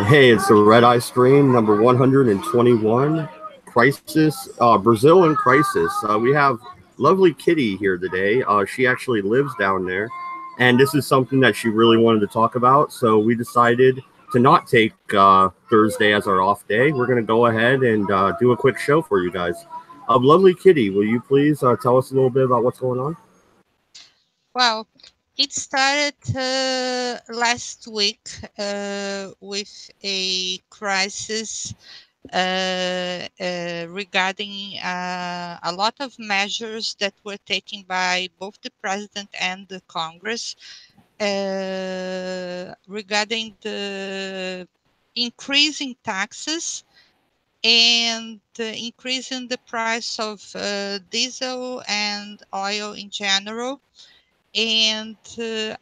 Hey, it's the Redeye stream number 121. Crisis, Brazil in crisis. We have lovely Kitty here today. She actually lives down there, and this is something that she really wanted to talk about. So we decided to not take Thursday as our off day. We're going to go ahead and do a quick show for you guys. Lovely Kitty, will you please tell us a little bit about what's going on? Well, it started last week with a crisis regarding a lot of measures that were taken by both the president and the Congress regarding the increasing taxes and increasing the price of diesel and oil in general, and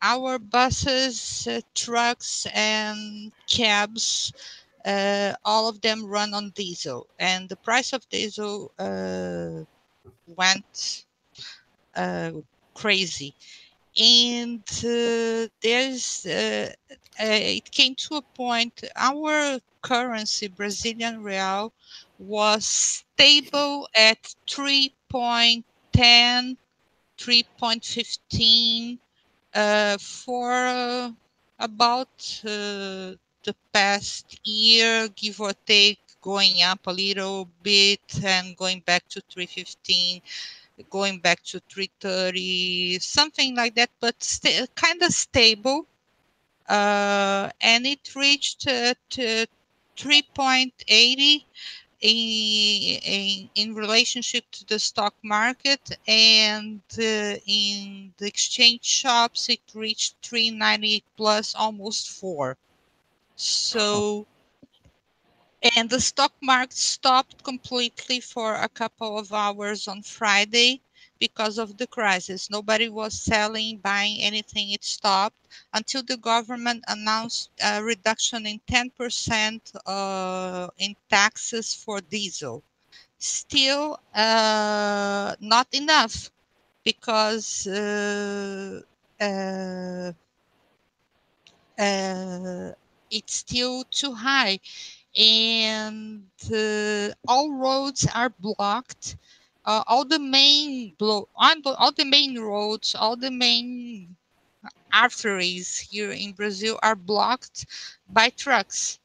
our buses, trucks, and cabs, all of them run on diesel, and the price of diesel went uh, crazy. And it came to a point, our currency, Brazilian real, was stable at 3.10, 3.15 for about the past year, give or take, going up a little bit and going back to 315, going back to 330, something like that, but kind of stable. And it reached to 3.80 in relationship to the stock market, and in the exchange shops it reached 390 plus, almost 4. So, and the stock market stopped completely for a couple of hours on Friday because of the crisis. Nobody was selling, buying anything. It stopped until the government announced a reduction in 10% in taxes for diesel. Still not enough, because uh, it's still too high, and all roads are blocked. All the main all the main roads, all the main arteries here in Brazil are blocked by trucks.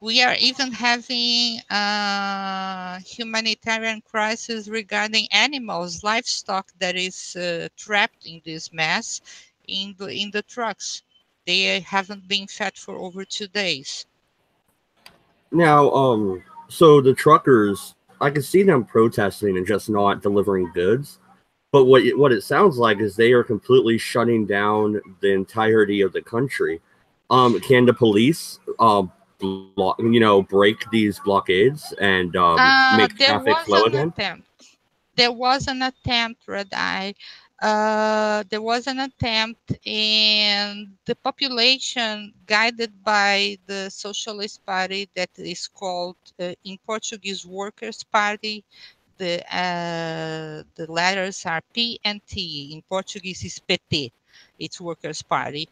We are even having a humanitarian crisis regarding animals, livestock that is trapped in this mess in the trucks. They haven't been fed for over 2 days. Now, so the truckers, I can see them protesting and just not delivering goods. But what it sounds like is they are completely shutting down the entirety of the country. Can the police, break these blockades and make There traffic was flow an again? attempt. There was an attempt, Redeye. There was an attempt, and the population, guided by the Socialist Party, that is called in Portuguese Workers' Party. The letters are P and T. In Portuguese, is PT. It's Workers' Party,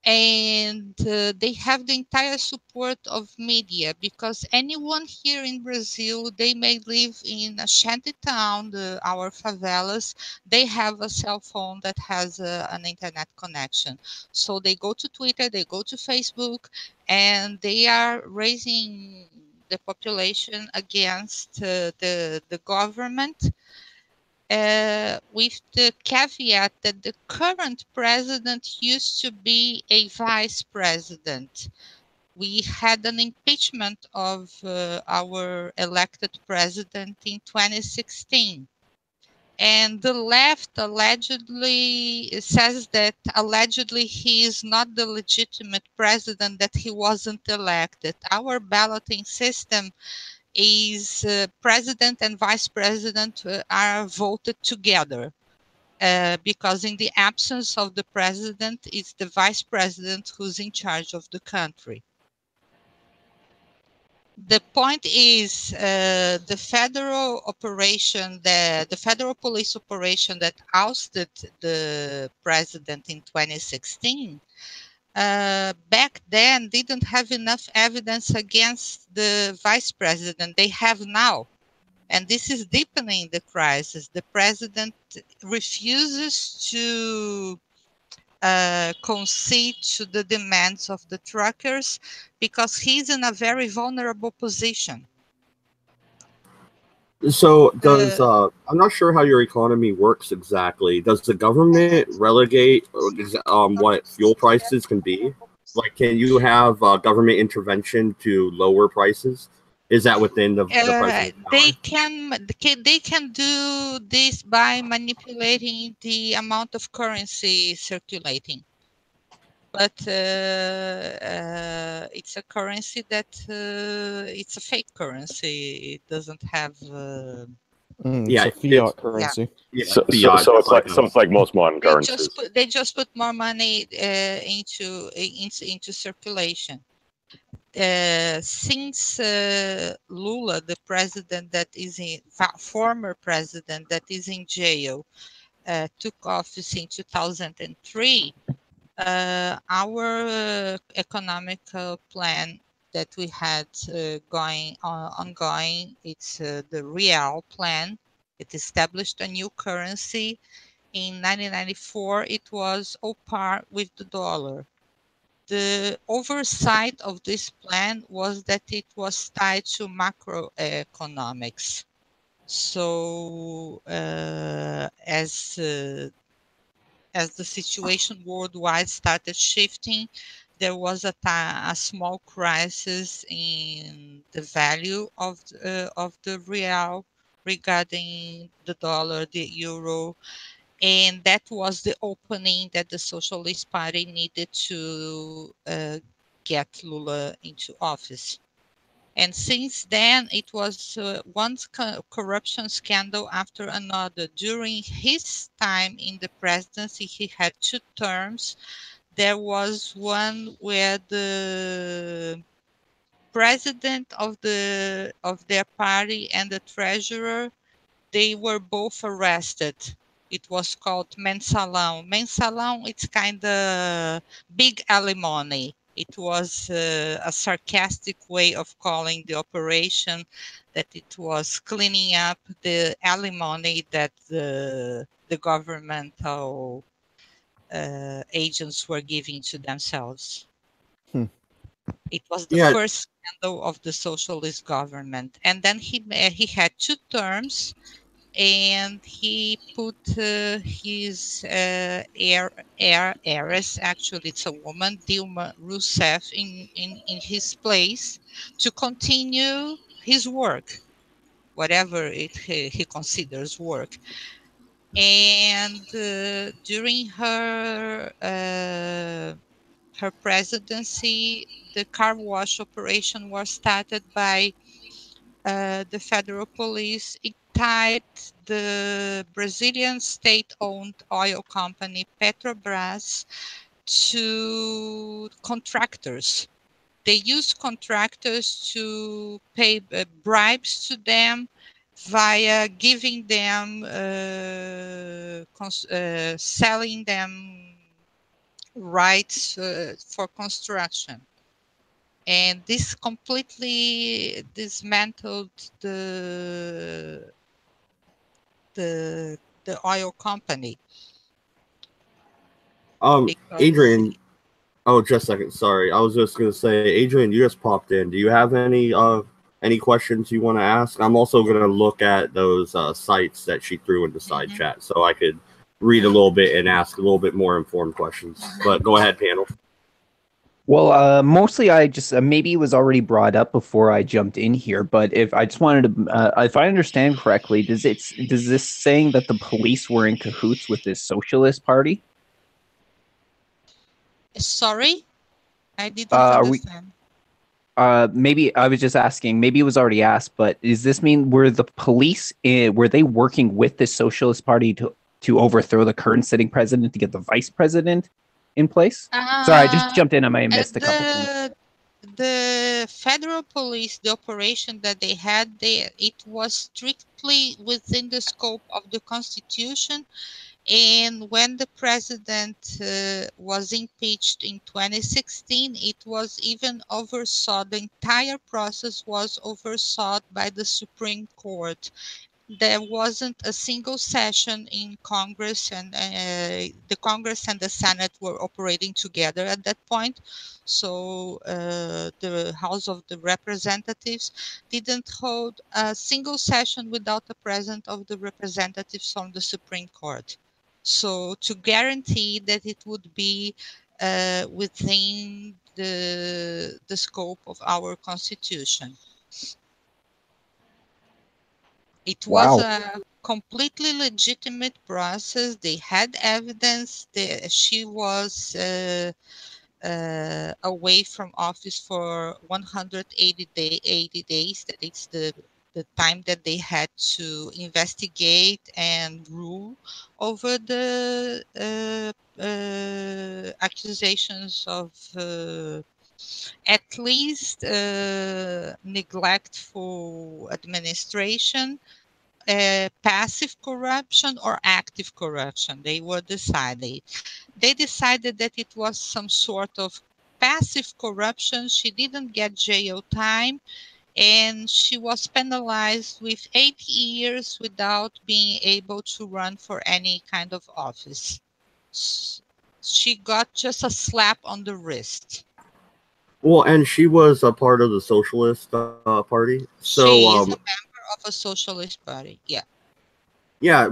and they have the entire support of media, because anyone here in Brazil, they may live in a shanty town, our favelas, they have a cell phone that has an internet connection. So they go to Twitter, they go to Facebook, and they are raising the population against the government, with the caveat that the current president used to be a vice president. We had an impeachment of our elected president in 2016. And the left allegedly says that allegedly he is not the legitimate president, that he wasn't elected. Our balloting system is president and vice president are voted together, because in the absence of the president, it's the vice president who's in charge of the country. The point is, the federal operation, the federal police operation that ousted the president in 2016, back then didn't have enough evidence against the vice president. They have now. And this is deepening the crisis. The president refuses to concede to the demands of the truckers because he's in a very vulnerable position. So does I'm not sure how your economy works exactly. Does the government relegate what fuel prices can be? Like, can you have government intervention to lower prices? Is that within the president's power? They can do this by manipulating the amount of currency circulating. But it's a currency that it's a fake currency. It doesn't have. It's a fiat currency. Yeah, so fiat, it's like most modern currencies. They just put more money into circulation. Since Lula, the president that is former president that is in jail, took office in 2003, our economic plan that we had ongoing, it's the real plan. It established a new currency. In 1994, it was on par with the dollar. The oversight of this plan was that it was tied to macroeconomics. So as the situation worldwide started shifting, there was a small crisis in the value of the real regarding the dollar, the euro, and that was the opening that the Socialist Party needed to get Lula into office. And since then, it was one corruption scandal after another. During his time in the presidency, he had 2 terms. There was one where the president of their party and the treasurer, they were both arrested. It was called mensalão. Mensalão, it's kind of big alimony. It was a sarcastic way of calling the operation, that it was cleaning up the alimony that the governmental agents were giving to themselves. It was the first scandal of the socialist government. And then he had 2 terms, and he put his heiress, actually it's a woman, Dilma Rousseff, in his place to continue his work, whatever he considers work. And during her presidency, the car wash operation was started by the federal police. It tied the Brazilian state-owned oil company Petrobras to contractors. They used contractors to pay bribes to them via giving them, selling them rights for construction. And this completely dismantled the oil company. Adrian, just a second. Sorry, I was just gonna say, Adrian, you just popped in. Do you have any questions you want to ask? I'm also gonna look at those sites that she threw into side chat, so I could read a little bit and ask a little bit more informed questions. But go ahead, panel. Well, mostly I just maybe it was already brought up before I jumped in here, but if I just wanted to, if I understand correctly, does this saying that the police were in cahoots with this socialist party? Sorry, I didn't understand. Maybe I was just asking. Maybe it was already asked, but does this mean were the police were they working with the socialist party to overthrow the current sitting president to get the vice president in place? Sorry, I just jumped in. I might have missed a couple things. The federal police, the operation that they had, it was strictly within the scope of the Constitution, And when the president was impeached in 2016, it was even oversaw, the entire process was oversaw by the Supreme Court. There wasn't a single session in Congress, and the Congress and the Senate were operating together at that point. So the House of the Representatives didn't hold a single session without the presence of the representatives from the Supreme Court. So to guarantee that it would be within the scope of our Constitution. It was a completely legitimate process. They had evidence that she was away from office for 180 days. That it's the time that they had to investigate and rule over the accusations of at least neglectful administration, passive corruption or active corruption. They were decided. They decided that it was some sort of passive corruption. She didn't get jail time, and she was penalized with 8 years without being able to run for any kind of office. She got just a slap on the wrist. Well, and she was a part of the Socialist Party. So, She is a member of a socialist party. Yeah. yeah,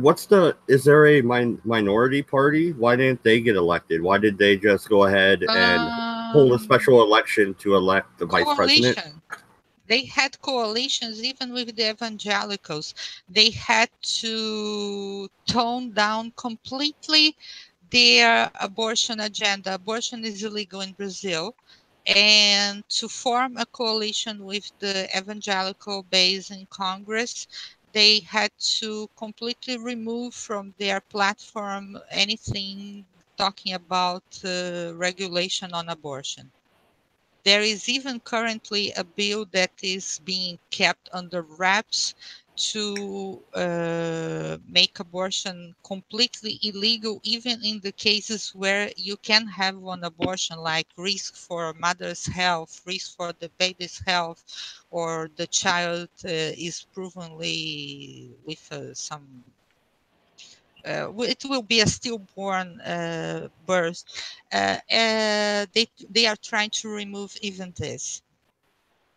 is there a minority party? Why didn't they get elected? Why did they just go ahead and hold a special election to elect the vice president? They had coalitions even with the evangelicals. They had to tone down completely their abortion agenda. Abortion is illegal in Brazil. And to form a coalition with the evangelical base in Congress, they had to completely remove from their platform anything talking about regulation on abortion. There is even currently a bill that is being kept under wraps to make abortion completely illegal, even in the cases where you can have one abortion, like risk for mother's health, risk for the baby's health, or the child is provenly with some it will be a stillborn birth. They are trying to remove even this.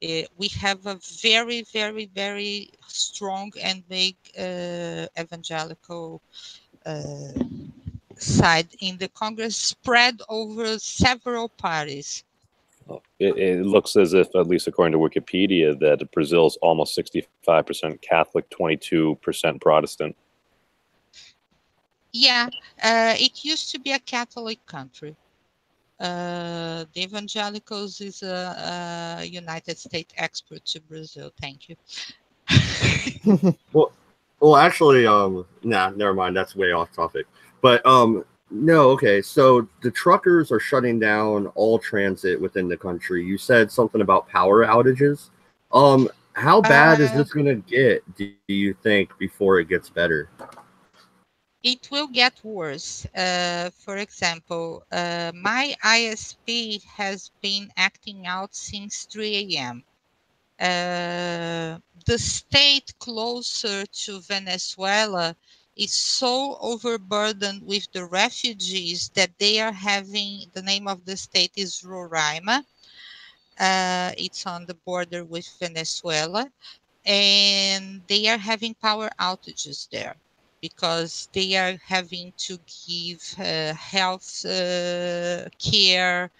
We have a very, very, very strong and big evangelical side in the Congress, spread over several parties. It looks as if, at least according to Wikipedia, that Brazil's almost 65% Catholic, 22% Protestant. Yeah, it used to be a Catholic country. The evangelicals is a United States expert to Brazil. Thank you. Well, actually, nah, never mind. That's way off topic. But no, okay. So the truckers are shutting down all transit within the country. You said something about power outages. How bad is this going to get, do you think, before it gets better? It will get worse. For example, my ISP has been acting out since 3 a.m. The state closer to Venezuela is so overburdened with the refugees that they are having, the name of the state is Roraima. It's on the border with Venezuela, and they are having power outages there because they are having to give health care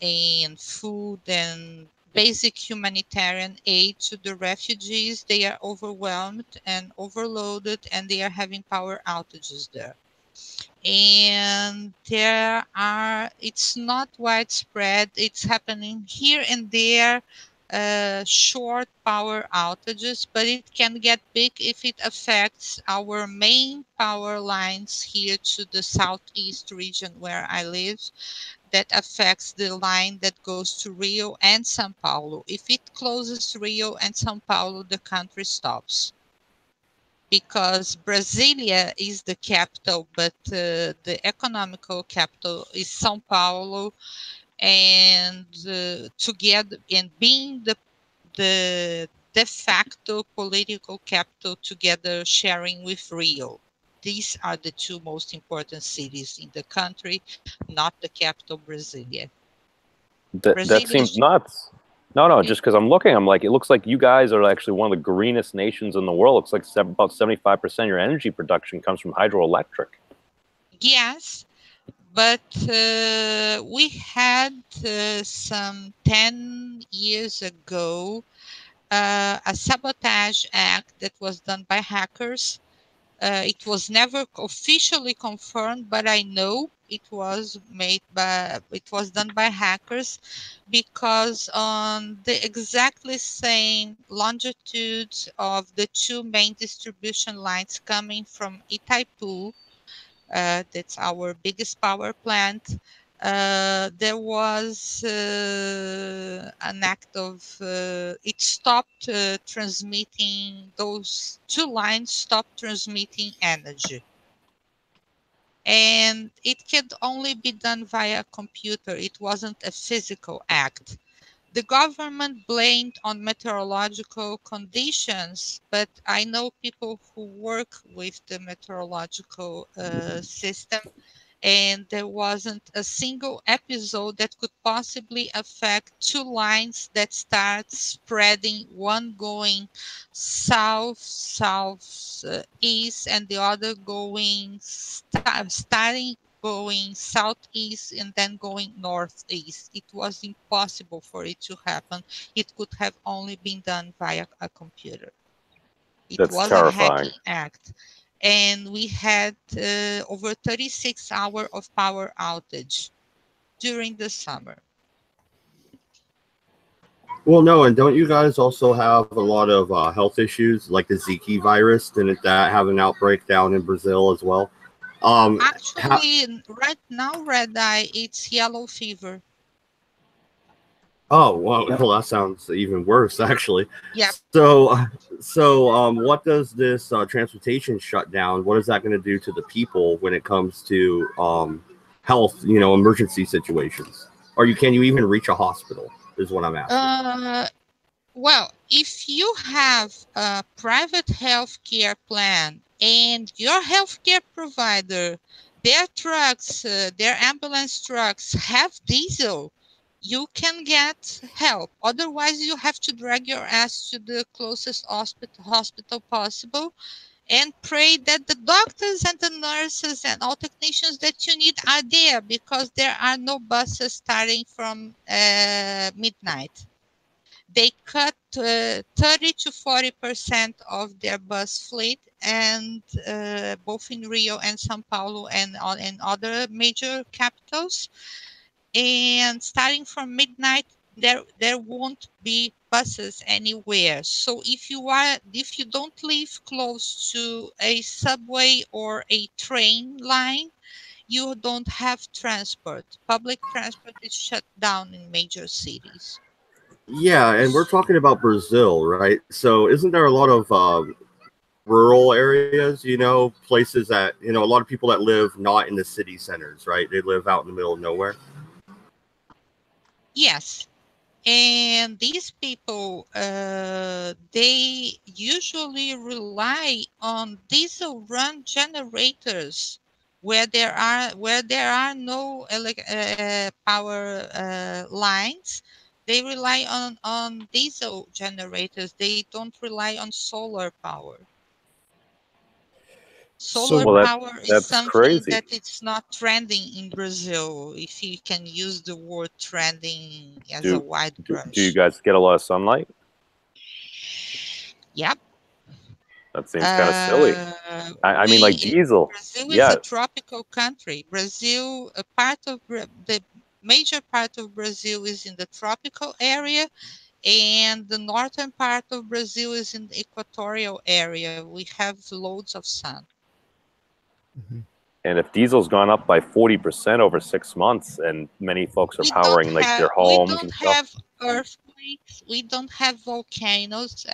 and food and basic humanitarian aid to the refugees. They are overwhelmed and overloaded, and they are having power outages there. And it's not widespread. It's happening here and there, short power outages, but it can get big if it affects our main power lines here to the southeast region where I live. That affects the line that goes to Rio and São Paulo. If it closes Rio and São Paulo, the country stops. because Brasilia is the capital, but the economical capital is São Paulo, and together, and being the de facto political capital together, sharing with Rio. These are the two most important cities in the country, not the capital, Brasilia. That seems nuts. No, just because I'm looking, I'm like, it looks like you guys are actually one of the greenest nations in the world. It looks like about 75% of your energy production comes from hydroelectric. Yes, but we had some 10 years ago a sabotage act that was done by hackers. It was never officially confirmed, but I know it was done by hackers, because on the exactly same longitudes of the two main distribution lines coming from Itaipu, that's our biggest power plant, there was an act of it stopped transmitting. Those two lines stopped transmitting energy, and it could only be done via computer. It wasn't a physical act. The government blamed on meteorological conditions, but I know people who work with the meteorological system, and there wasn't a single episode that could possibly affect two lines that start spreading, one going east, and the other going starting going southeast and then going northeast. It was impossible for it to happen. It could have only been done via a computer. It was terrifying. A hacking act. And we had over 36 hours of power outage during the summer. Well, no, and don't you guys also have a lot of health issues, like the Zika virus? Didn't that have an outbreak down in Brazil as well? Actually, right now, Redeye, it's yellow fever. Oh, well, that sounds even worse, actually. Yeah. So, what does this transportation shutdown, what is that going to do to the people when it comes to health, emergency situations? Or can you even reach a hospital, is what I'm asking. Well, if you have a private healthcare plan and your healthcare provider, their trucks, their ambulance trucks have diesel, you can get help. Otherwise, you have to drag your ass to the closest hospital possible and pray that the doctors and the nurses and all technicians that you need are there, because there are no buses starting from midnight. They cut 30 to 40% of their bus fleet, and both in Rio and São Paulo and in other major capitals. And starting from midnight, there won't be buses anywhere. So if you don't live close to a subway or a train line, you don't have transport. Public transport is shut down in major cities. Yeah, and we're talking about Brazil, right? So isn't there a lot of rural areas, places that, a lot of people that live not in the city centers, right? They live out in the middle of nowhere. Yes. And these people, they usually rely on diesel run generators where there are no power lines. They rely on diesel generators. They don't rely on solar power. Solar power is something that it's not trending in Brazil, if you can use the word trending as a wide brush. Do you guys get a lot of sunlight? Yep. That seems kind of silly. I mean, like diesel. Brazil is a tropical country. Brazil, the major part of Brazil is in the tropical area, and the northern part of Brazil is in the equatorial area. We have loads of sun. And if diesel's gone up by 40% over 6 months, and many folks are powering like their homes and stuff. earthquakes, we don't have volcanoes,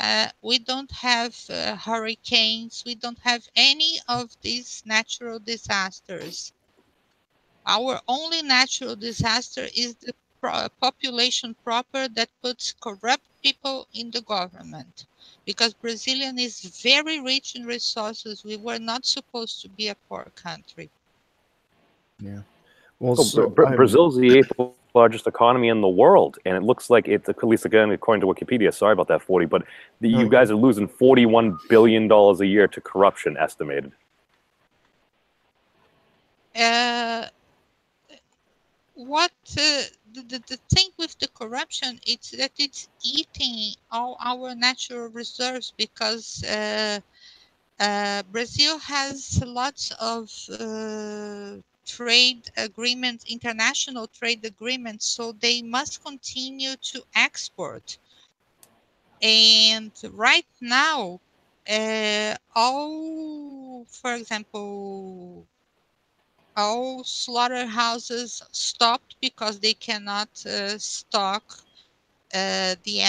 we don't have hurricanes, we don't have any of these natural disasters. Our only natural disaster is the population proper that puts corrupt people in the government. Because Brazilian is very rich in resources. We were not supposed to be a poor country. Yeah. Well, Brazil's the 8th largest economy in the world, and it looks like it's, at least again according to Wikipedia, sorry about that, 40, but you guys are losing $41 billion a year to corruption estimated. What the thing with the corruption, it's that it's eating all our natural reserves, because Brazil has lots of trade agreements, international trade agreements, so they must continue to export. And right now, for example, all slaughterhouses stopped because they cannot stock any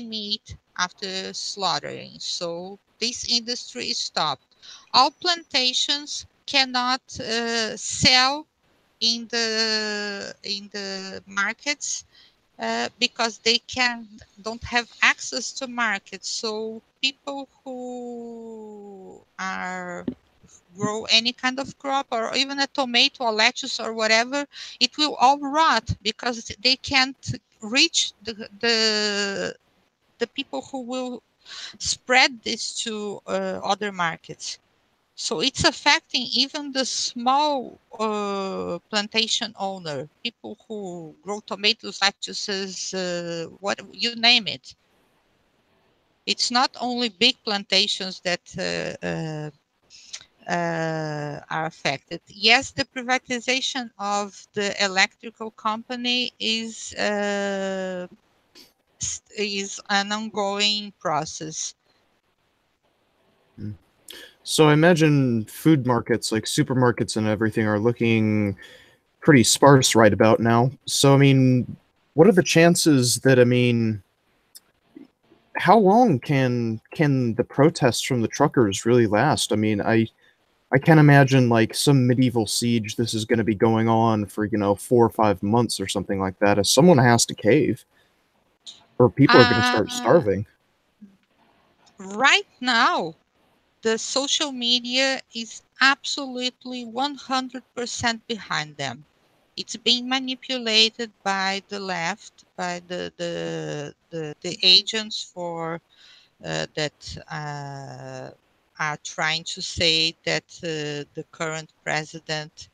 meat after slaughtering. So this industry is stopped. All plantations cannot sell in the markets because they don't have access to markets. So people who grow any kind of crop, or even a tomato or lettuce or whatever, it will all rot because they can't reach the people who will spread this to other markets. So it's affecting even the small plantation owner, people who grow tomatoes, lettuces, what you name it. It's not only big plantations that are affected. Yes, the privatization of the electrical company is an ongoing process. So I imagine food markets, like supermarkets and everything, are looking pretty sparse right about now. So, I mean, what are the chances that, I mean, how long can the protests from the truckers really last? I mean, I can't imagine like some medieval siege this is going to be going on for, 4 or 5 months or something like that. As someone has to cave, or people are going to start starving. Right now, the social media is absolutely 100% behind them. It's being manipulated by the left, by the agents for that are trying to say that the current president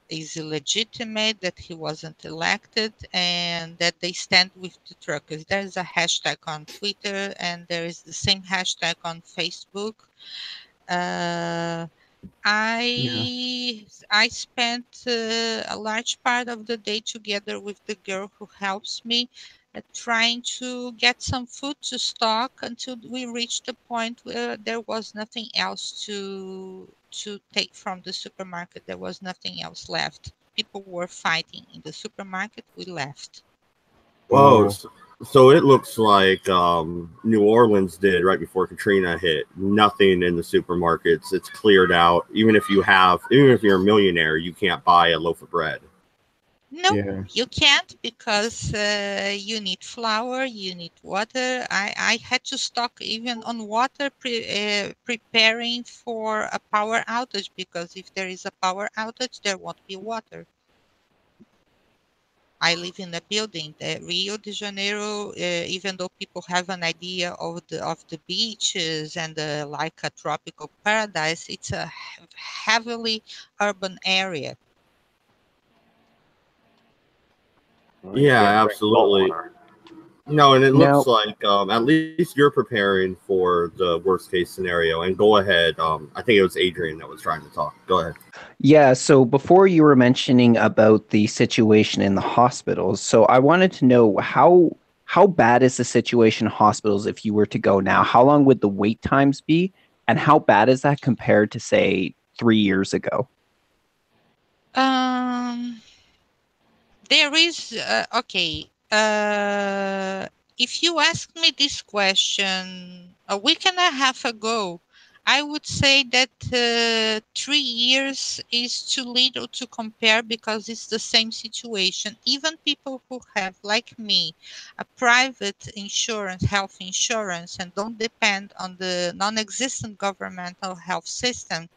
is illegitimate, that he wasn't elected, and that they stand with the truckers. There's a hashtag on Twitter, and there is the same hashtag on Facebook. I spent a large part of the day together with the girl who helps me, trying to get some food to stock until we reached the point where there was nothing else to take from the supermarket. There was nothing else left. People were fighting in the supermarket. We left. Whoa. So it looks like New Orleans did right before Katrina hit. Nothing in the supermarkets. It's cleared out. Even if you're a millionaire, you can't buy a loaf of bread. No, you can't, because you need flour, you need water. I had to stock even on water, preparing for a power outage, because if there is a power outage, there won't be water. I live in a building. Rio de Janeiro, even though people have an idea of the beaches and like a tropical paradise, it's a heavily urban area. Yeah, absolutely. No, and it looks like at least you're preparing for the worst case scenario. And go ahead. I think it was Adrian that was trying to talk. Go ahead. Yeah, so before you were mentioning about the situation in the hospitals, so I wanted to know how bad is the situation in hospitals if you were to go now? How long would the wait times be? And how bad is that compared to, say, 3 years ago? There is, okay, If you asked me this question a week and a half ago, I would say that 3 years is too little to compare because it's the same situation. Even people who have, like me, a private insurance, health insurance, and don't depend on the non-existent governmental health system,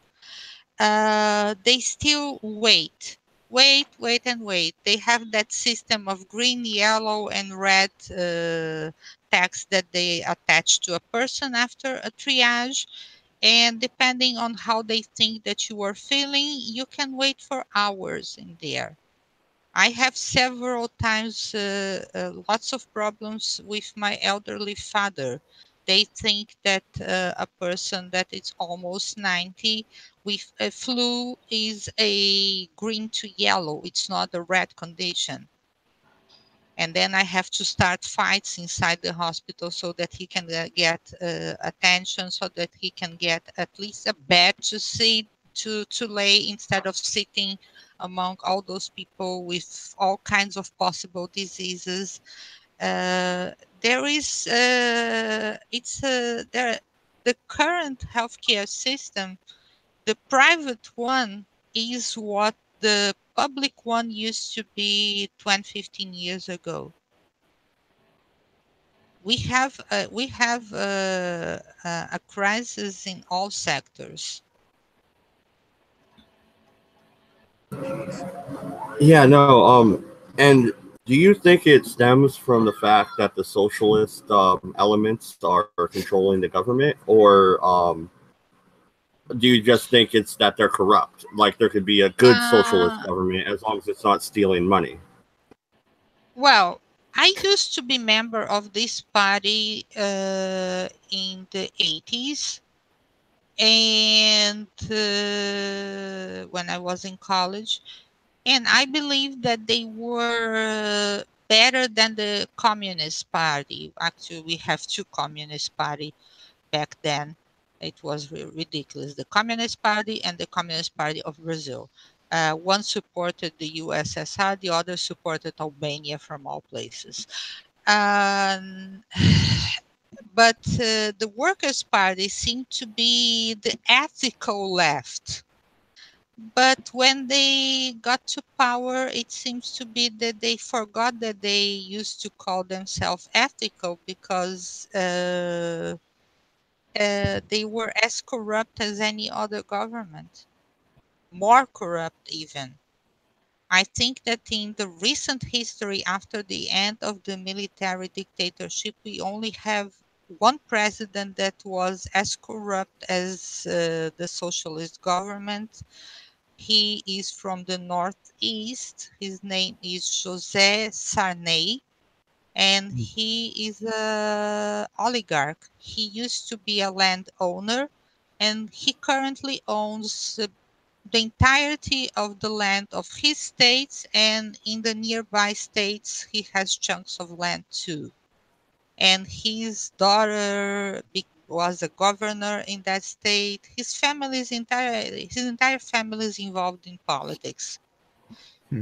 they still wait. And wait. They have that system of green, yellow, and red tags that they attach to a person after a triage. And depending on how they think that you are feeling, you can wait for hours in there. I have several times lots of problems with my elderly father. They think that a person that is almost 90 with a flu is a green to yellow. It's not a red condition. And then I have to start fights inside the hospital so that he can get attention, so that he can get at least a bed to sit, to lay, instead of sitting among all those people with all kinds of possible diseases. There is the current healthcare system, the private one, is what the public one used to be 20, 15 years ago. We have a crisis in all sectors. Yeah, no. And do you think it stems from the fact that the socialist elements are controlling the government, or do you just think it's that they're corrupt? Like there could be a good socialist Uh, government as long as it's not stealing money. well, I used to be member of this party in the 80s, and when I was in college, and I believe that they were better than the Communist Party. Actually, we have two Communist Party back then. It was ridiculous. The Communist Party and the Communist Party of Brazil. One supported the USSR, the other supported Albania, from all places. Um, but the Workers' Party seemed to be the ethical left. But when they got to power, it seems to be that they forgot that they used to call themselves ethical, because they were as corrupt as any other government, more corrupt even. I think that in the recent history, after the end of the military dictatorship, we only have one president that was as corrupt as the socialist government. He is from the Northeast. His name is José Sarney, and he is a oligarch. He used to be a landowner, and he currently owns the entirety of the land of his states, and in the nearby states he has chunks of land too. And his daughter was a governor in that state. His entire family is involved in politics.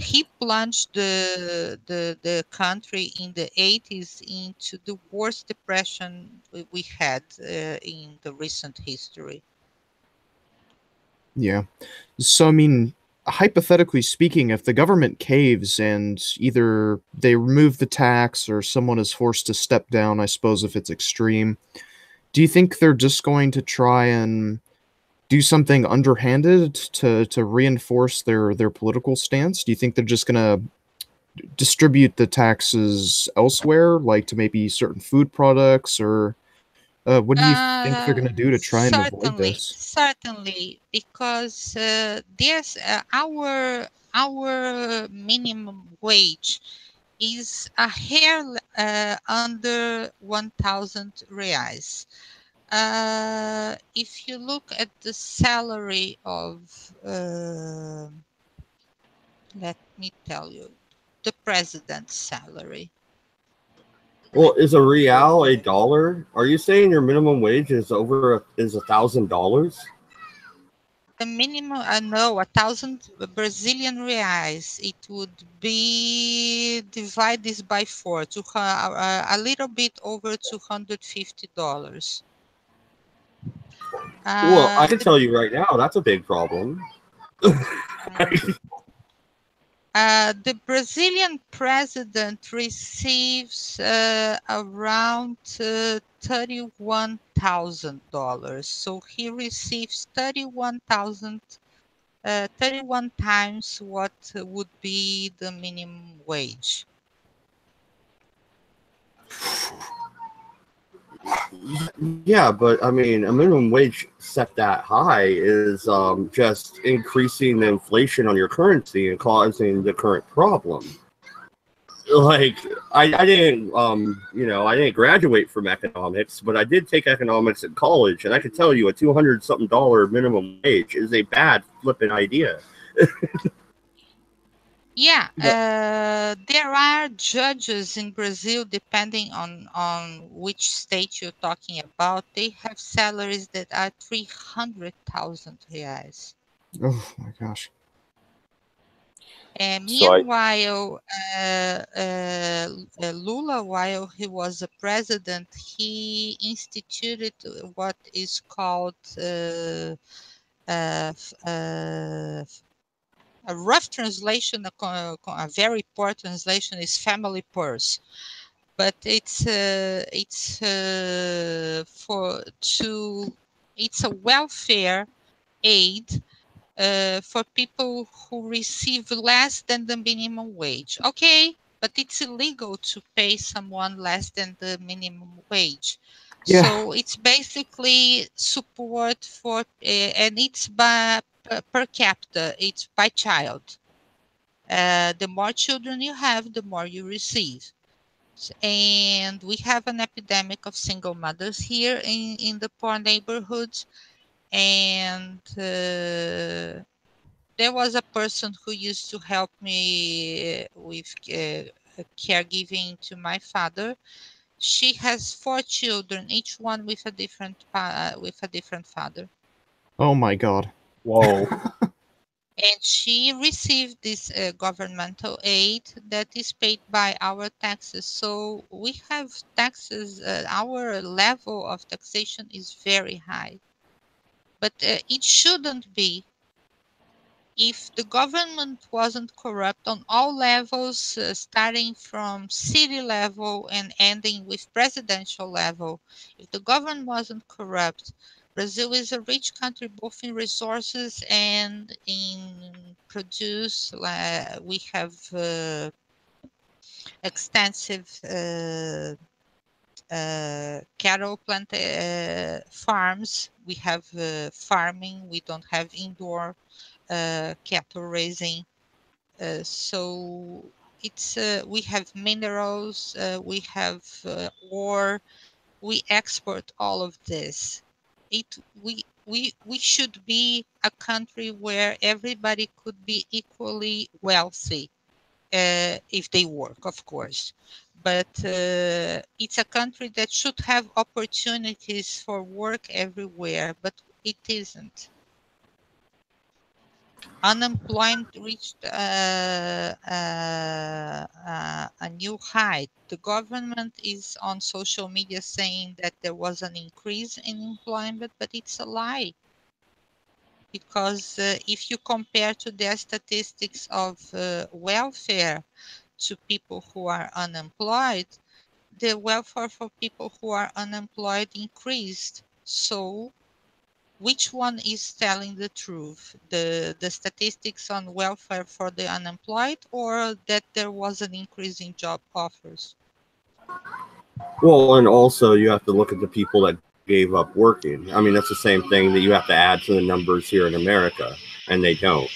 He plunged the country in the 80s into the worst depression we had in the recent history. Yeah. So, I mean, hypothetically speaking, if the government caves and either they remove the tax or someone is forced to step down, I suppose if it's extreme, do you think they're just going to try and do something underhanded to reinforce their political stance? Do you think they're just gonna distribute the taxes elsewhere, like to maybe certain food products, or what do you think they're gonna do to try and avoid this? Certainly, because our minimum wage is a hair under 1,000 reais. If you look at the salary of, let me tell you, the president's salary. Well, is a real a dollar? Are you saying your minimum wage is is $1,000? The minimum, no, 1,000 Brazilian reais. It would be divide this by 4 to a little bit over $250. Well, I can tell you right now, that's a big problem. The Brazilian president receives around $31,000. So he receives 31 times what would be the minimum wage. Yeah, but I mean, a minimum wage set that high is just increasing the inflation on your currency and causing the current problem. Like, I didn't, I didn't graduate from economics, but I did take economics in college, and I can tell you a $200-something minimum wage is a bad flipping idea. Yeah, there are judges in Brazil, depending on which state you're talking about. They have salaries that are 300,000 reais. Oh my gosh. And meanwhile, Lula, while he was a president, he instituted what is called a rough translation, a very poor translation is family purse, but it's a welfare aid for people who receive less than the minimum wage. Okay, but it's illegal to pay someone less than the minimum wage. Yeah. So it's basically support for, and it's by per capita, it's by child. The more children you have, the more you receive. And we have an epidemic of single mothers here in the poor neighborhoods. And there was a person who used to help me with caregiving to my father. She has 4 children, each one with a different father. Oh my God. Whoa. And she received this governmental aid that is paid by our taxes. So we have taxes, our level of taxation is very high. But it shouldn't be. If the government wasn't corrupt on all levels, starting from city level and ending with presidential level, if the government wasn't corrupt, Brazil is a rich country both in resources and in produce. We have extensive cattle farms. We have farming. We don't have indoor cattle raising. So it's we have minerals, we have ore, we export all of this. We should be a country where everybody could be equally wealthy if they work, of course. But it's a country that should have opportunities for work everywhere, but it isn't. Unemployment reached a new height. The government is on social media saying that there was an increase in employment, but it's a lie. Because if you compare to their statistics of welfare to people who are unemployed, the welfare for people who are unemployed increased. So which one is telling the truth? The statistics on welfare for the unemployed, or that there was an increase in job offers? Well, and also you have to look at the people that gave up working. I mean, that's the same thing that you have to add to the numbers here in America, and they don't.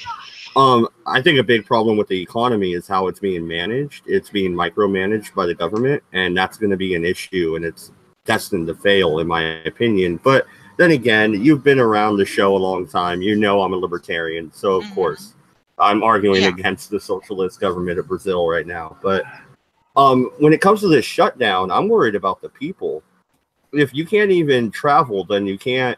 I think a big problem with the economy is how it's being managed. It's being micromanaged by the government, and that's going to be an issue, and it's destined to fail, in my opinion. But then again, you've been around the show a long time. You know I'm a libertarian, so of course I'm arguing against the socialist government of Brazil right now. But when it comes to this shutdown, I'm worried about the people. If you can't even travel, then you can't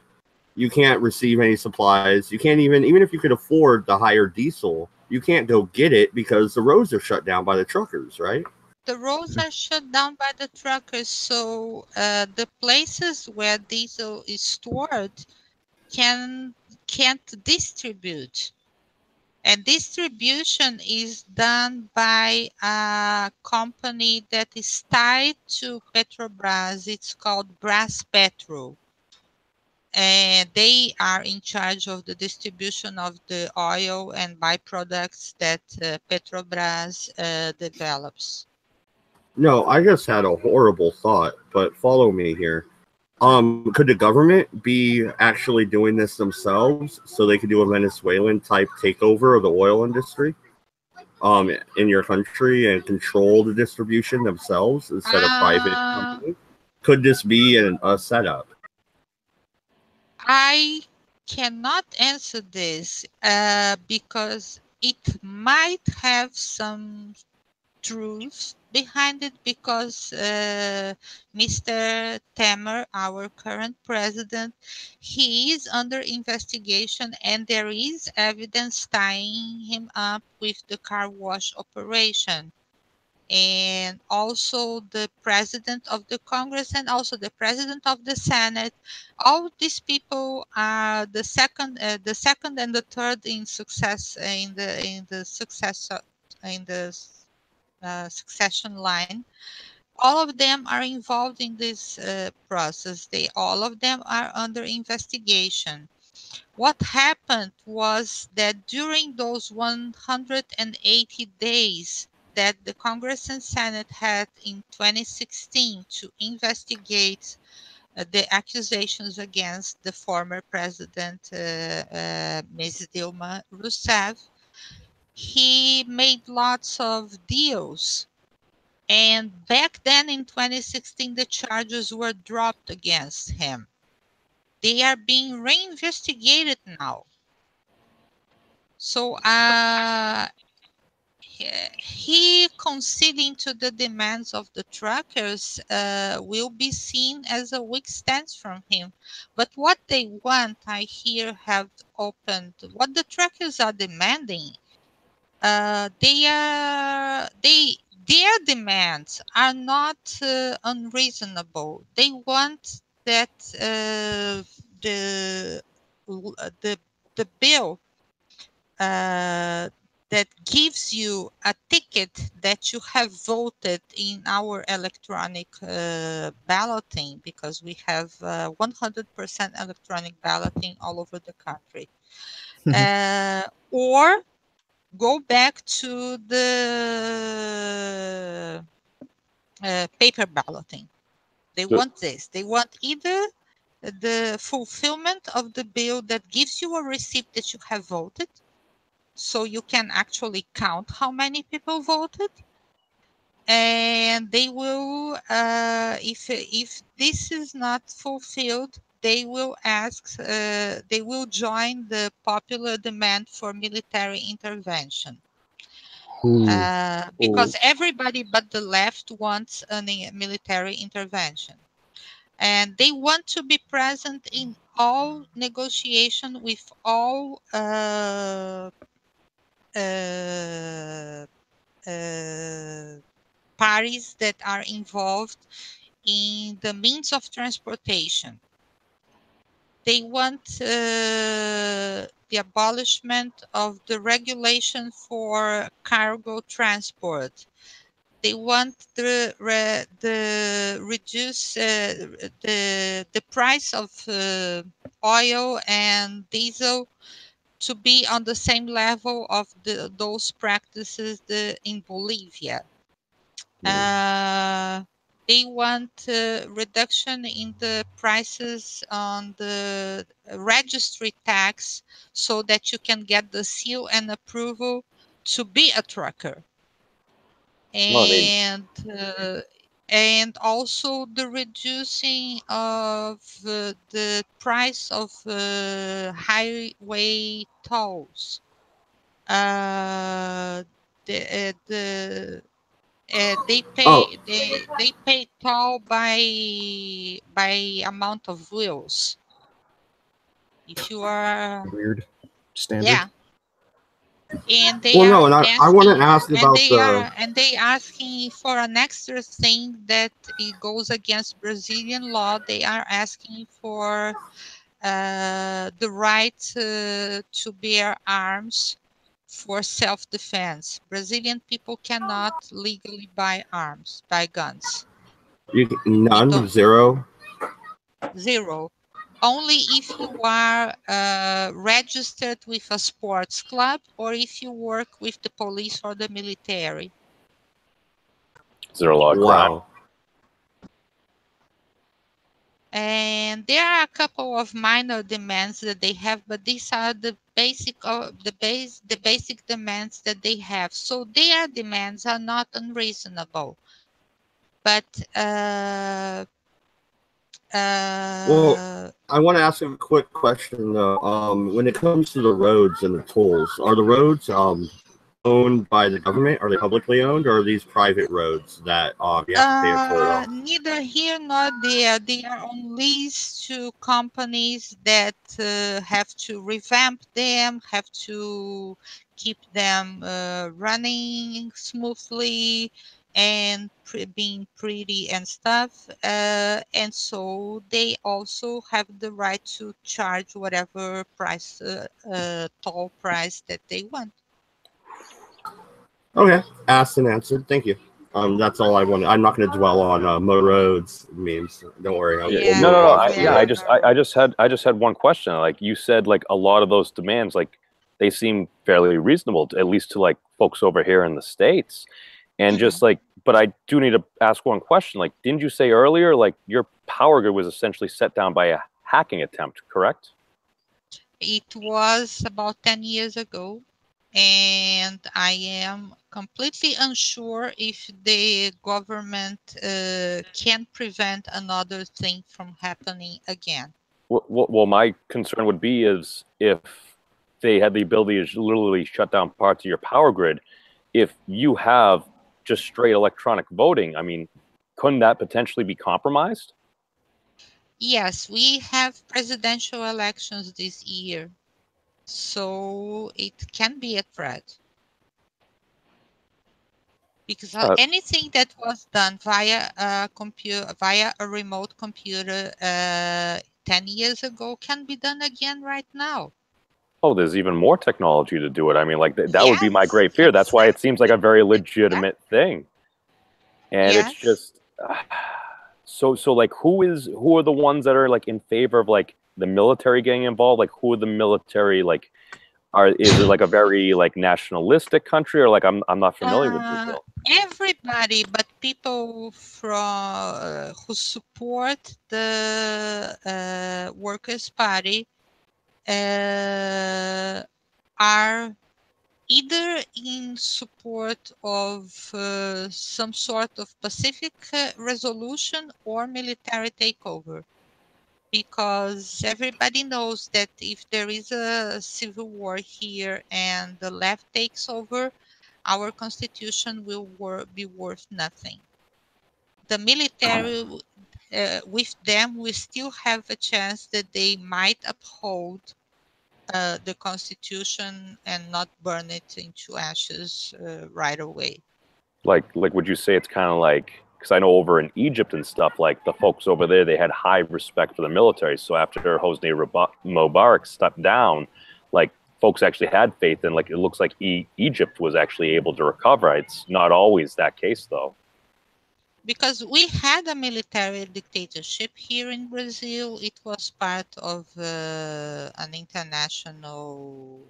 receive any supplies. You can't even if you could afford the higher diesel, you can't go get it because the roads are shut down by the truckers, right? The roads are shut down by the truckers, so the places where diesel is stored can't distribute. And distribution is done by a company that is tied to Petrobras. It's called Braspetrol. And they are in charge of the distribution of the oil and byproducts that Petrobras develops. No, I just had a horrible thought, but follow me here. Could the government be actually doing this themselves so they could do a Venezuelan type takeover of the oil industry in your country and control the distribution themselves instead of private companies? Could this be a setup? I cannot answer this because it might have some truth behind it, because Mr. Temer, our current president, he is under investigation, and there is evidence tying him up with the car wash operation. And also the president of the Congress and also the president of the Senate. All these people are the second and the third in success in the succession line. All of them are involved in this process. All of them are under investigation. What happened was that during those 180 days that the Congress and Senate had in 2016 to investigate the accusations against the former president, Ms. Dilma Rousseff, he made lots of deals. And back then in 2016, the charges were dropped against him. They are being reinvestigated now. So he conceding to the demands of the truckers will be seen as a weak stance from him. But what they want, I hear, have opened. What the truckers are demanding, their demands are not unreasonable. They want that the bill that gives you a ticket that you have voted in our electronic balloting, because we have 100% electronic balloting all over the country, or go back to the paper balloting. They want this. They want either the fulfillment of the bill that gives you a receipt that you have voted, so you can actually count how many people voted, and they will, if this is not fulfilled, they will they will join the popular demand for military intervention. Because everybody but the left wants a military intervention. And they want to be present in all negotiation with all parties that are involved in the means of transportation. They want the abolishment of the regulation for cargo transport. They want the reduce the price of oil and diesel to be on the same level of those practices in Bolivia. They want reduction in the prices on the registry tax so that you can get the seal and approval to be a trucker. And also the reducing of the price of highway tolls. They pay toll by amount of wheels. If you are weird standard. Yeah. And they Well, no, are and I want to ask about the. and they asking for an extra thing that it goes against Brazilian law. They are asking for the right to bear arms for self-defense. Brazilian people cannot legally buy arms, buy guns. None, zero. Zero. Only if you are registered with a sports club or if you work with the police or the military. Is there a lot of crime? And there are a couple of minor demands that they have, but these are the basic demands that they have. So their demands are not unreasonable. But well, I want to ask a quick question though. When it comes to the roads and the tolls, are the roads owned by the government? Are they publicly owned, or are these private roads that you have to pay a toll on? Neither here nor there. They are on lease to companies that have to revamp them, have to keep them running smoothly and being pretty and stuff. And so they also have the right to charge whatever price, toll price that they want. Okay, asked and answered. Thank you. That's all I wanted. I'm not going to dwell on Mo Roads memes. Don't worry. I just had one question. Like you said, like a lot of those demands, like they seem fairly reasonable, at least to like folks over here in the States. And just like, but I do need to ask one question. Like, didn't you say earlier, like your power grid was essentially set down by a hacking attempt, correct? It was about 10 years ago. And I am completely unsure if the government can prevent another thing from happening again. Well, my concern would be is if they had the ability to literally shut down parts of your power grid, if you have just straight electronic voting, I mean, couldn't that potentially be compromised? Yes, we have presidential elections this year. So it can be a threat. Because anything that was done via a computer, via a remote computer 10 years ago can be done again right now. Oh, there's even more technology to do it. I mean, like that would be my great fear. That's why it seems like a very legitimate thing. And it's just so like who are the ones that are like in favor of like the military getting involved? Like who are the military like? Is it like a very like nationalistic country, or like I'm not familiar with Brazil? Everybody, but people from who support the Workers' Party are either in support of some sort of Pacific resolution or military takeover. Because everybody knows that if there is a civil war here and the left takes over, our constitution will be worth nothing. The military, with them, we still have a chance that they might uphold the constitution and not burn it into ashes right away. Like would you say it's kind of like, because I know over in Egypt and stuff, like the folks over there, they had high respect for the military. So after Hosni Mubarak stepped down, like folks actually had faith, and like it looks like Egypt was actually able to recover. It's not always that case though. Because we had a military dictatorship here in Brazil. It was part of an international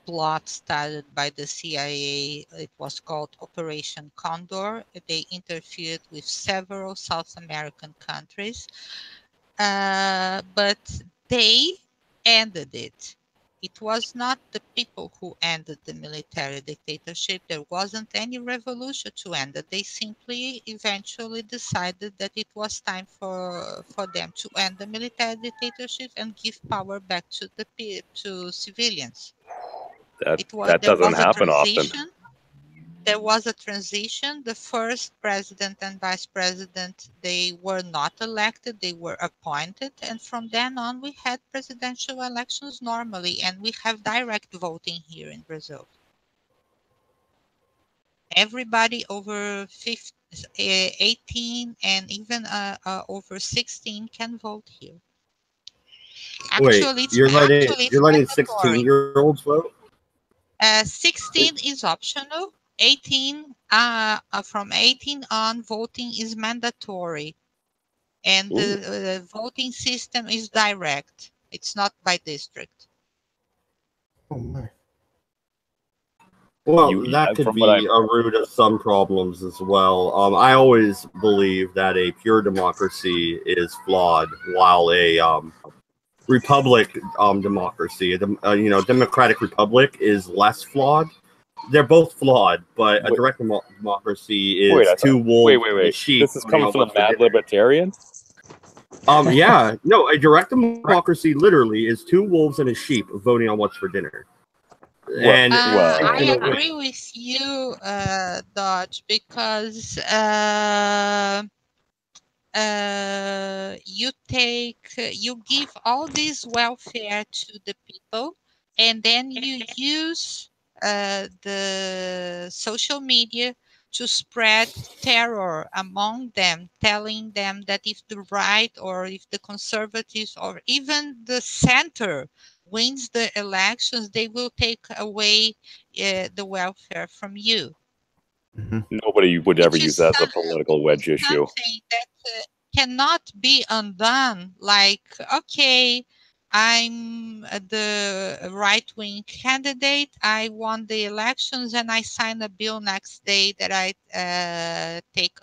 plot started by the CIA. It was called Operation Condor. They interfered with several South American countries, but they ended it. It was not the people who ended the military dictatorship. There wasn't any revolution to end it. They simply eventually decided that it was time for them to end the military dictatorship and give power back to civilians. That doesn't happen often. there was a transition. The first president and vice president, they were not elected, they were appointed. And from then on, we had presidential elections normally, and we have direct voting here in Brazil. Everybody over 18 and even over 16 can vote here. Actually, you're letting it's 16-year-olds vote? 16 is optional. 18 from 18 on, voting is mandatory, and the voting system is direct. It's not by district. Oh my. Well, that could be a root of some problems as well. I always believe that a pure democracy is flawed, while a republic democracy, democratic republic, is less flawed. They're both flawed, but a direct democracy is two wolves and a sheep. This is coming from a mad libertarian? Yeah. No, a direct democracy literally is two wolves and a sheep voting on what's for dinner. And I agree with you, Dodge, because you give all this welfare to the people, and then you use the social media to spread terror among them, telling them that if the right or if the conservatives or even the center wins the elections, they will take away the welfare from you. Nobody would ever use that as a political wedge issue. Something that cannot be undone. Like, okay, I'm the right-wing candidate. I won the elections, and I sign a bill next day that I take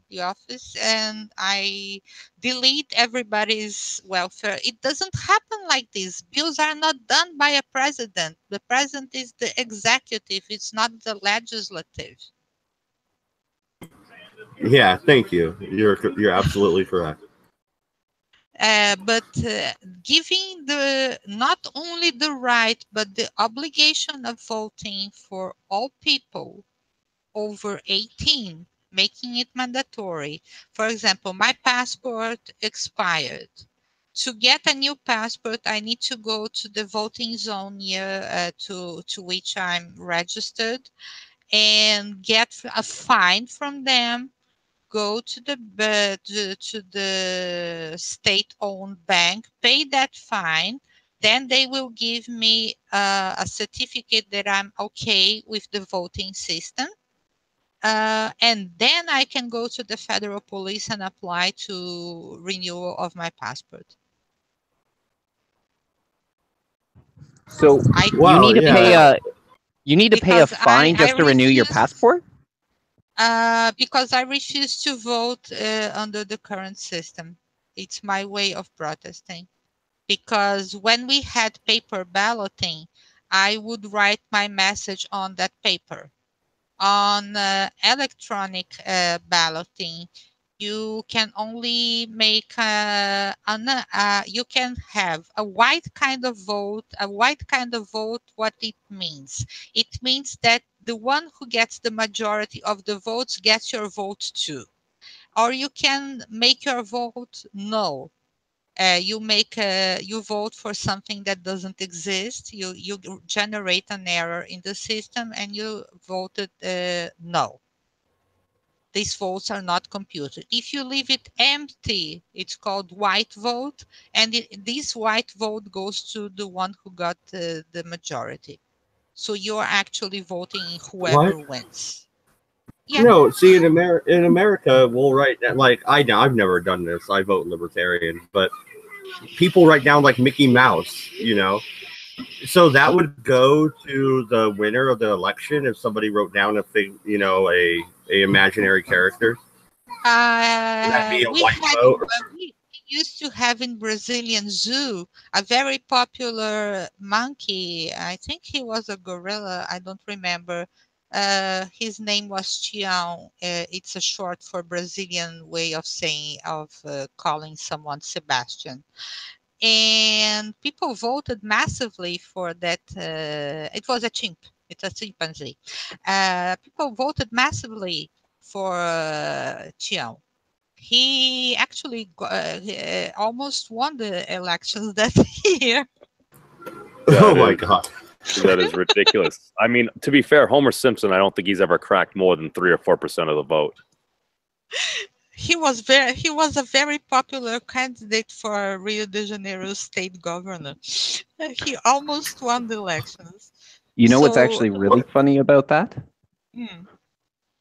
the office, and I delete everybody's welfare. It doesn't happen like this. Bills are not done by a president. The president is the executive. It's not the legislative. Yeah, thank you. You're absolutely correct. But giving not only the right, but the obligation of voting for all people over 18, making it mandatory. For example, my passport expired. To get a new passport, I need to go to the voting zone near to which I'm registered and get a fine from them. Go to the state-owned bank, pay that fine, then they will give me a certificate that I'm okay with the voting system. And then I can go to the federal police and apply to renewal of my passport. So you need to pay a fine just to renew your passport? Because I refuse to vote under the current system. It's my way of protesting. Because when we had paper balloting, I would write my message on that paper. On electronic balloting, you can only make you can have a white kind of vote. A white kind of vote, what it means? It means that the one who gets the majority of the votes gets your vote too. Or you can make your vote no. You vote for something that doesn't exist. You generate an error in the system and you voted no. These votes are not computed. If you leave it empty, it's called white vote, and this white vote goes to the one who got the majority. So you're actually voting whoever wins. Yeah. No, see, in America, we'll write that, like, I've never done this. I vote Libertarian, but people write down like Mickey Mouse, So that would go to the winner of the election if somebody wrote down a imaginary character. That'd be a white vote. We used to have in Brazilian zoo a very popular monkey. I think he was a gorilla. I don't remember. His name was Tião. It's a short for Brazilian way of calling someone Sebastian. And people voted massively for that. It was a chimp. It's a chimpanzee. People voted massively for Chiao. He actually almost won the elections that year. Oh my God. That is ridiculous. I mean, to be fair, Homer Simpson, I don't think he's ever cracked more than 3 or 4% of the vote. He was a very popular candidate for Rio de Janeiro state governor. He almost won the elections. You know what's actually really funny about that?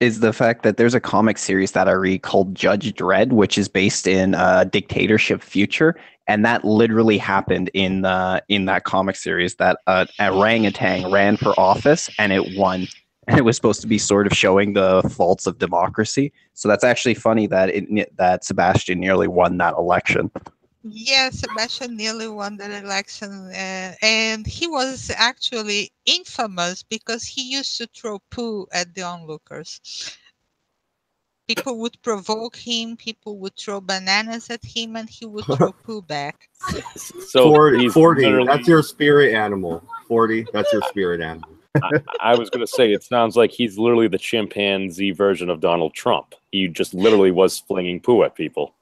Is the fact that there's a comic series that I read called Judge Dredd, which is based in a dictatorship future, and that literally happened in that comic series. That orangutan ran for office and it won, and it was supposed to be sort of showing the faults of democracy. So that's actually funny that that Sebastian nearly won that election. Yeah, Sebastian nearly won that election, and he was actually infamous because he used to throw poo at the onlookers. People would provoke him, people would throw bananas at him, and he would throw poo back. So 40, that's your spirit animal. 40, that's your spirit animal. I was going to say, it sounds like he's literally the chimpanzee version of Donald Trump. He just literally was flinging poo at people.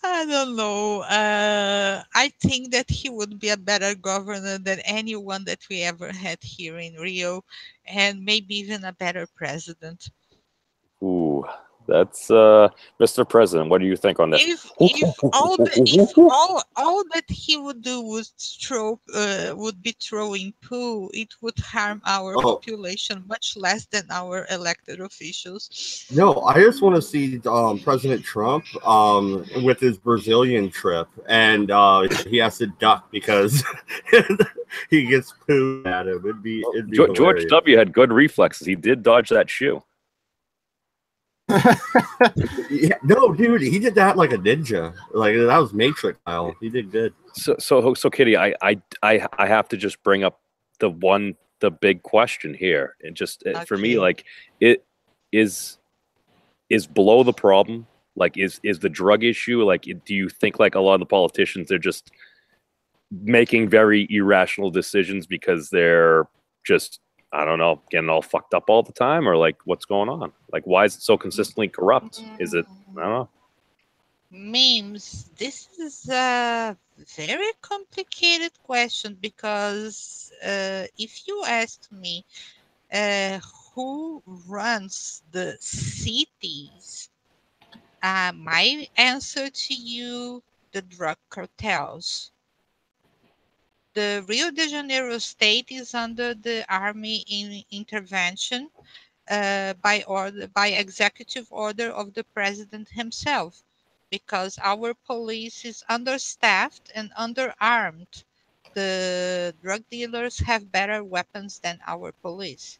I don't know. I think that he would be a better governor than anyone that we ever had here in Rio, and maybe even a better president. Ooh, that's Mr. President. What do you think on this? If all that he would do was would be throwing poo, it would harm our population much less than our elected officials. No, I just want to see President Trump with his Brazilian trip, and he has to duck because he gets pooed at him. It'd be George W. had good reflexes. He did dodge that shoe. Yeah, no, dude, he did that like a ninja. Like that was Matrix style. He did good. So, Kitty, I have to just bring up the big question here, and just for me, like, it is blow the problem. Like, is the drug issue, like, do you think like a lot of the politicians are just making very irrational decisions because they're just, I don't know, getting all fucked up all the time, or like what's going on? Like, why is it so consistently corrupt? Is it, I don't know. Memes, this is a very complicated question because if you ask me who runs the cities, my answer to you, the drug cartels. The Rio de Janeiro state is under the army intervention by executive order of the president himself, because our police is understaffed and underarmed. The drug dealers have better weapons than our police.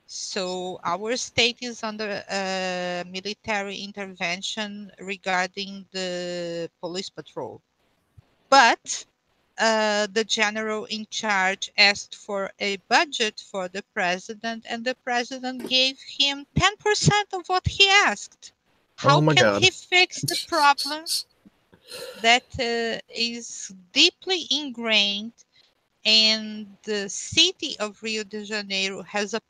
So our state is under military intervention regarding the police patrol. But the general in charge asked for a budget for the president, and the president gave him 10% of what he asked. How can he fix the problem that is deeply ingrained? And the city of Rio de Janeiro has a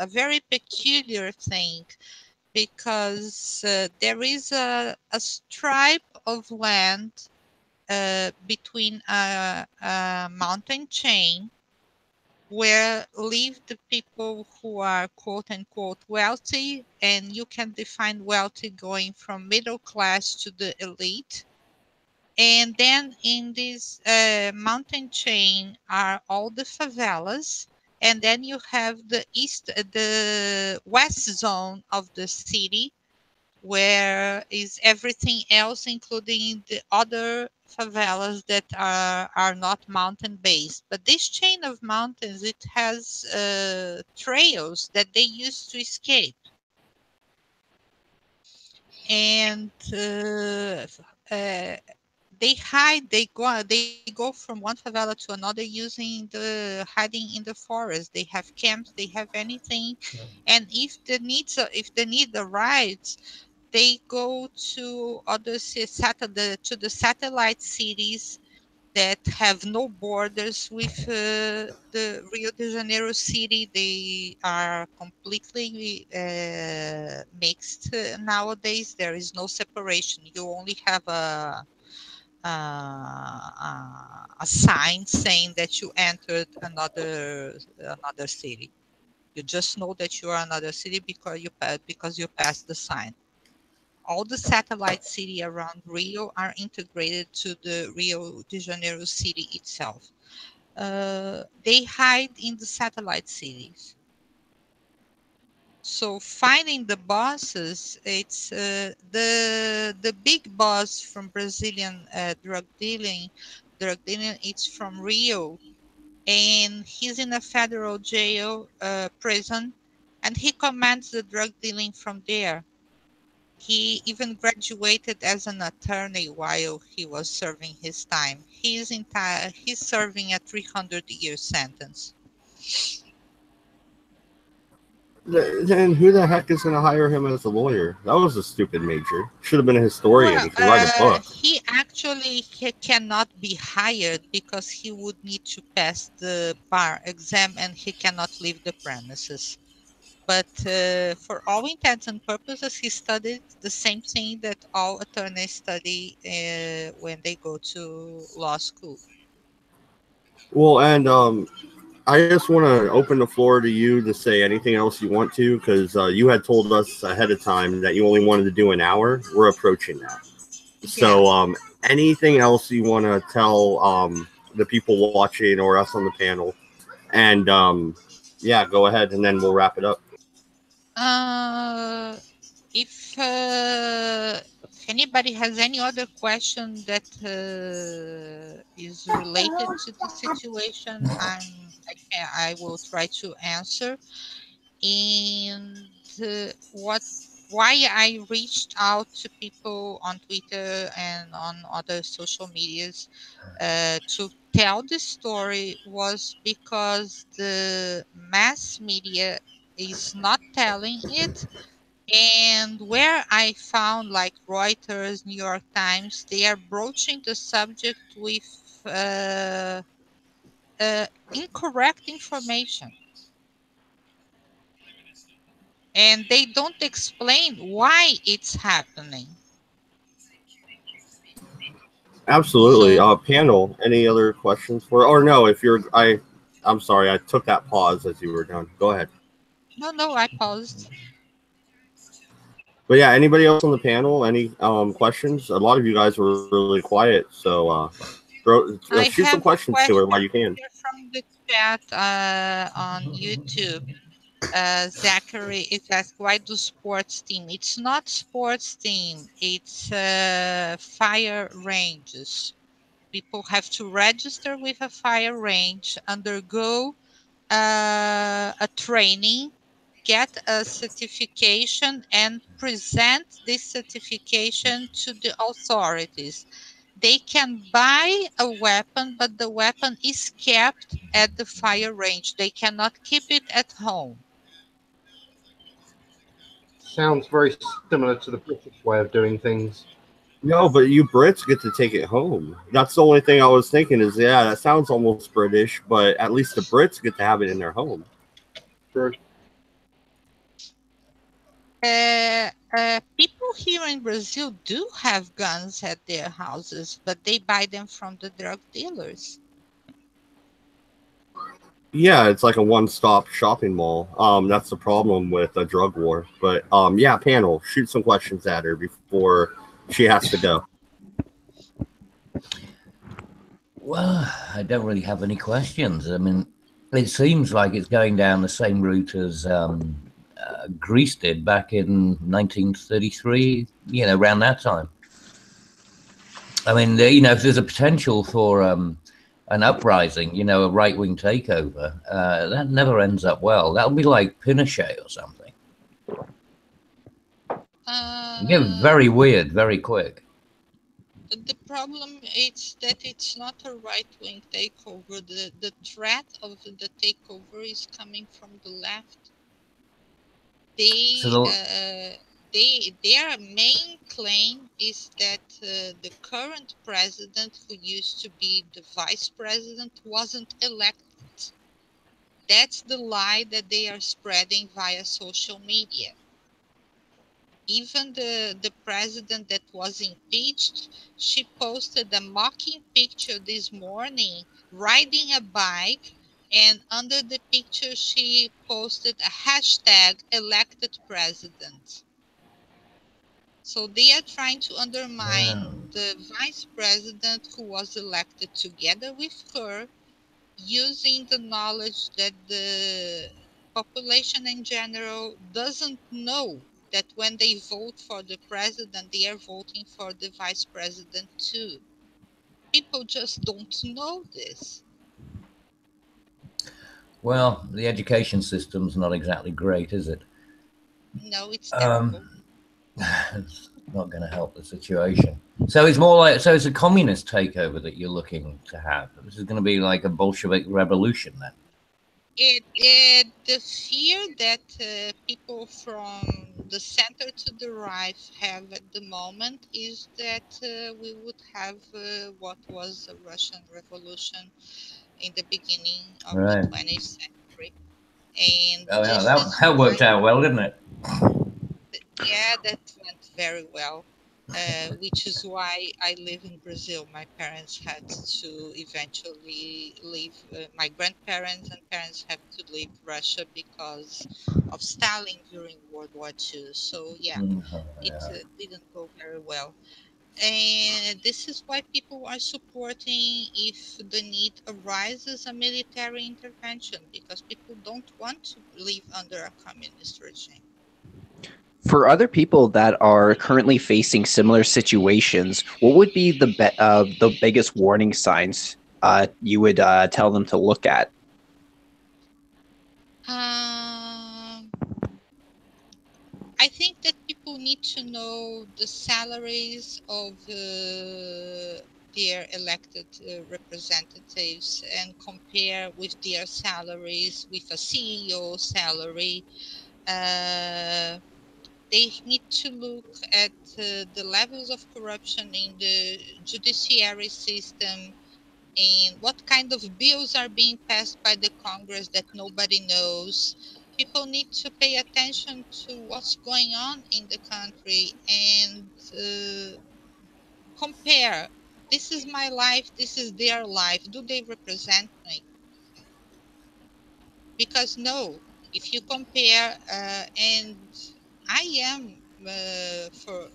very peculiar thing, because there is a stripe of land between a mountain chain where live the people who are quote unquote wealthy, and you can define wealthy going from middle class to the elite. And then in this mountain chain are all the favelas, and then you have the west zone of the city, where is everything else, including the other favelas that are not mountain based. But this chain of mountains, it has trails that they use to escape, and they go from one favela to another using hiding in the forest. They have camps, they have anything, and if the need arrives, they go to the satellite cities that have no borders with the Rio de Janeiro city. They are completely mixed nowadays. There is no separation. You only have a sign saying that you entered another city. You just know that you are another city because you passed the sign. All the satellite cities around Rio are integrated to the Rio de Janeiro city itself. They hide in the satellite cities. So finding the bosses, it's the big boss from Brazilian drug dealing. It's from Rio, and he's in a federal jail prison, and he commands the drug dealing from there. He even graduated as an attorney while he was serving his time. He's serving a 300-year sentence. Then who the heck is going to hire him as a lawyer? That was a stupid major. Should have been a historian. Well, He could write a book. he cannot be hired because he would need to pass the bar exam and he cannot leave the premises. But for all intents and purposes, he studied the same thing that all attorneys study when they go to law school. Well, and I just want to open the floor to you to say anything else you want to, because you had told us ahead of time that you only wanted to do an hour. We're approaching that. So anything else you want to tell the people watching or us on the panel? And yeah, go ahead, and then we'll wrap it up. If anybody has any other question that is related to the situation, I will try to answer. And why I reached out to people on Twitter and on other social medias to tell the story was because the mass media is not telling it. And where I found like Reuters, New York Times, they are broaching the subject with incorrect information. And they don't explain why it's happening. Absolutely. So, Panel, any other questions for? Or no, if you're, I'm sorry, I took that pause as you were done. Go ahead. no, I paused. But yeah, anybody else on the panel? Any questions? A lot of you guys were really quiet, so I shoot some have a questions to her while question you can. here from the chat on YouTube. Zachary is asked, why do sports team? It's not sports team. It's fire ranges. People have to register with a fire range, undergo a training, get a certification, and present this certification to the authorities. They can buy a weapon, but the weapon is kept at the fire range. They cannot keep it at home. Sounds very similar to the British way of doing things. No, but you Brits get to take it home. That's the only thing I was thinking is, yeah, that sounds almost British, but at least the Brits get to have it in their home. True. People here in Brazil do have guns at their houses, but they buy them from the drug dealers. Yeah, it's like a one-stop shopping mall. That's the problem with a drug war. But yeah, panel, shoot some questions at her before she has to go. Well, I don't really have any questions. I mean, it seems like it's going down the same route as Greece did back in 1933, around that time. I mean, if there's a potential for an uprising, a right-wing takeover, that never ends up well. That'll be like Pinochet or something. Get very weird very quick. The problem is that it's not a right-wing takeover. The threat of the takeover is coming from the left. Their main claim is that the current president, who used to be the vice president, wasn't elected. That's the lie that they are spreading via social media. Even the president that was impeached, she posted a mocking picture this morning riding a bike, and under the picture she posted a hashtag elected president. So they are trying to undermine the vice president who was elected together with her, using the knowledge that the population in general doesn't know that when they vote for the president, they are voting for the vice president too. People just don't know this. Well, the education system's not exactly great, is it? No, it's terrible. It's not going to help the situation. So it's more like, so it's a communist takeover that you're looking to have. This is going to be like a Bolshevik revolution then. The fear that people from the center to the right have at the moment is that we would have what was a Russian Revolution in the beginning of the 20th century. And oh, yeah, this is that worked out well, didn't it? Yeah, that went very well. Which is why I live in Brazil. My parents had to eventually leave. My grandparents and parents have to leave Russia because of Stalin during World War II. So yeah, it didn't go very well. And this is why people are supporting, if the need arises, a military intervention, because people don't want to live under a communist regime. For other people that are currently facing similar situations, what would be the biggest warning signs you would tell them to look at? I think that people need to know the salaries of their elected representatives and compare with their salaries with a CEO salary. They need to look at the levels of corruption in the judiciary system, and what kind of bills are being passed by the Congress that nobody knows. People need to pay attention to what's going on in the country and compare. This is my life, this is their life. Do they represent me? Because no, if you compare, and I am, for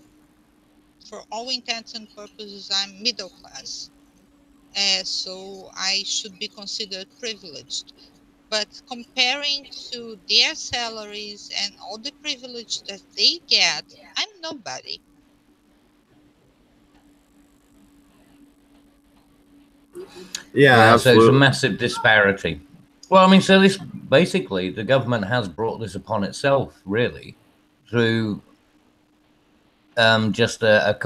all intents and purposes, I'm middle class. So I should be considered privileged. But comparing to their salaries and all the privilege that they get, I'm nobody. Yeah, So it's a absolutely. massive disparity. Well, I mean, so this basically the government has brought this upon itself, really, through just a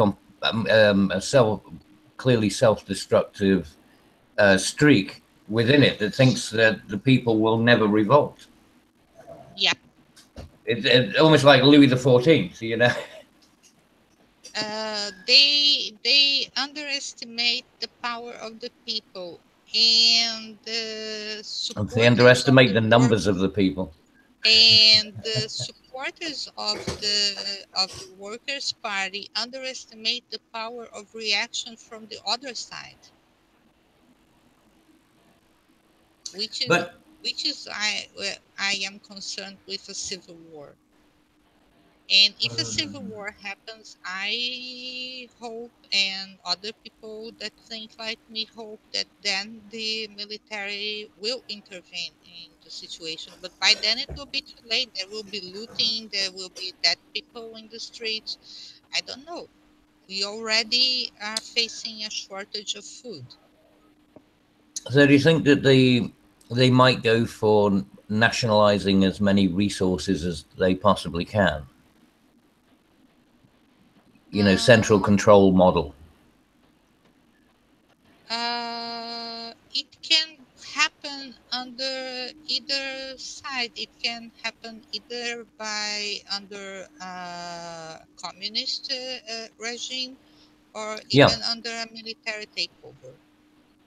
clearly self-destructive streak within it that thinks that the people will never revolt. Yeah. It's almost like Louis XIV, you know. They underestimate the power of the people, and the supporters They underestimate of the the numbers of workers, the people. and the supporters of the Workers' Party underestimate the power of reaction from the other side, which is I am concerned with a civil war. And if a civil war happens, I hope, and other people that think like me hope, that then the military will intervene in the situation. But by then it will be too late. There will be looting, there will be dead people in the streets. I don't know. We already are facing a shortage of food. So do you think that they might go for nationalizing as many resources as they possibly can? You know, central control model. It can happen under either side. It can happen either by under communist regime or even under a military takeover.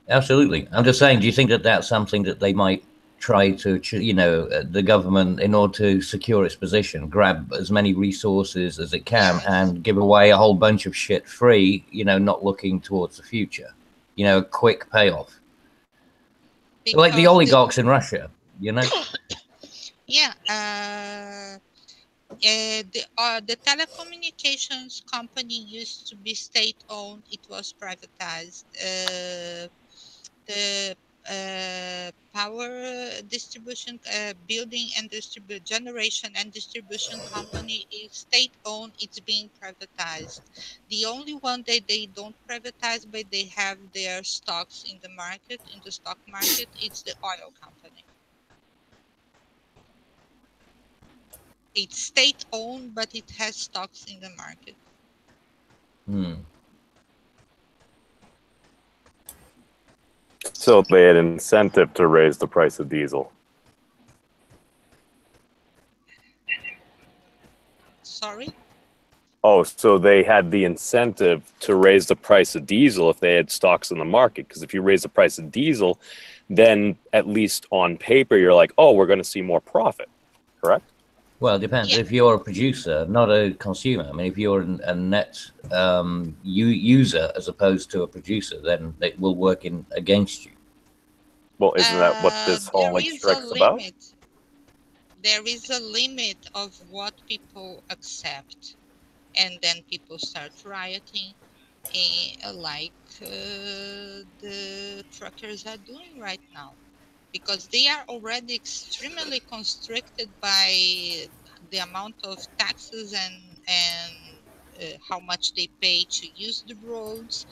Absolutely. I'm just saying, do you think that that's something that they might try to, you know, the government, in order to secure its position, grab as many resources as it can and give away a whole bunch of shit free, you know, not looking towards the future, you know, quick payoff? Because like the oligarchs in Russia, you know? Yeah. The telecommunications company used to be state-owned. It was privatized. The power distribution, building and generation and distribution company is state-owned. It's being privatized. The only one that they don't privatize, but they have their stocks in the market, in the stock market, it's the oil company. It's state-owned, but it has stocks in the market. So they had incentive to raise the price of diesel. Sorry? Oh, so they had the incentive to raise the price of diesel if they had stocks in the market. Because if you raise the price of diesel, then at least on paper, you're like, oh, we're going to see more profit, correct? Well, it depends. If you're a producer, not a consumer. I mean, if you're a net user as opposed to a producer, then it will work against you. Well, isn't that what this whole like strike's about? There is a limit of what people accept, and then people start rioting, like the truckers are doing right now. Because they are already extremely constricted by the amount of taxes and how much they pay to use the roads,